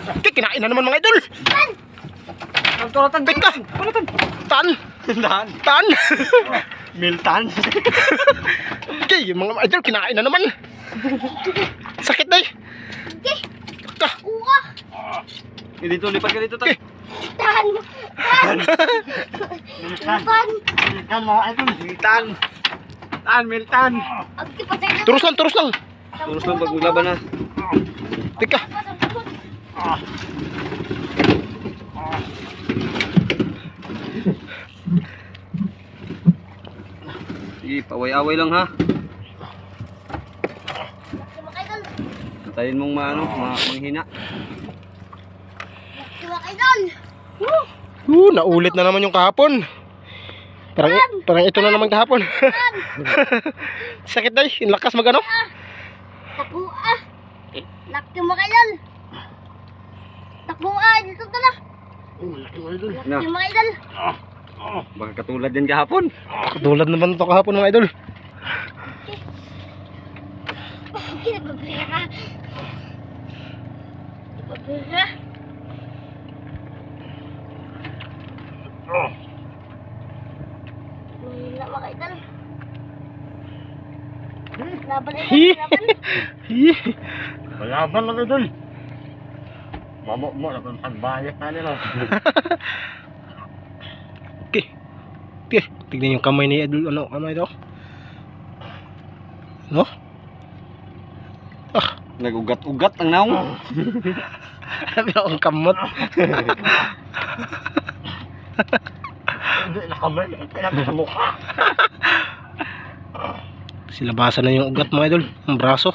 Okay, kinain na naman mga idol. Tulatan. Teka. Tan. Tan. Miltan. Okay, yung mga idol, kinain na naman. Sakit day. Teka. Dito, lipat ka dito. Okay. Tan. Miltan mga idol. Miltan. Turus lang, turus lang. Tulus lang pag maglaban na. Teka. Sige, paway-away lang ha. Antayin mong manghina. Naulit na naman yung kahapon. Parang ito na naman kahapon. Sakit day, yung lakas magano. Takbuha. Laki mo kayo. Takbuha, dito ka na. Laki mo kayo. Baka katulad yan kahapon. Katulad naman ito kahapon mga idol. Babira. Babira. Wala mo kayo. Laban na Hi. laban. Hi. Malaban lang idol. Mamok mo na kung pagbayat na nila. Okay. Okay, tignan yung kamay ni idol. Ano kamay daw? No? Ah, Nag-ugat-ugat ang naong. sabi akong kamot. Hindi nakamay. Kaya sa mukha. Silabasan na yung ugat mga idol. Ang braso.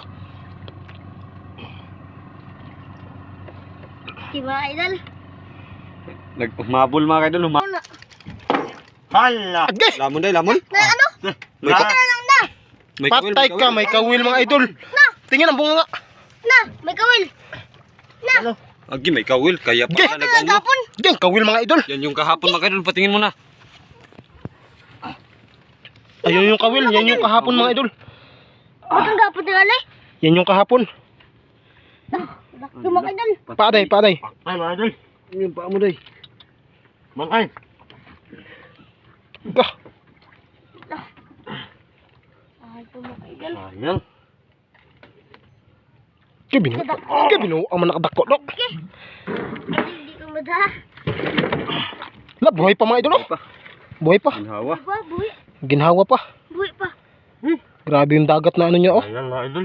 Diba, idol? Nagmabol mga idol. Hala. Age! Lamon day, lamon. Na ano? May Ito na lang na. Patay ka, may kawil mga idol. Tingnan ang bunga nga. Na, may kawil. Na. Agi, may kawil. Kaya pa Ge! ka nag-ano. Nagapon. Diyan, kawil mga idol. Yan yung kahapon mga idol. Patingin mo na. Ayun yung kawil, yan yung kahapon mga idol. Ba't ang gapon na alay? Yan yung kahapon. Laki mo kayo. Paday, paday. Ay mga idol. Yung paa mo day. Mangkay. Ka. Ay, tumakay. Ayan. Kibino ang manakadako dok. Hindi ko mada. La, buhay pa mga idol. Oh. Buhay pa. Ginhawa. Diba, buhi. Ginhawa pa. Buhi pa. Grabe yung dagat na ano niya oh. Ayan mga idol.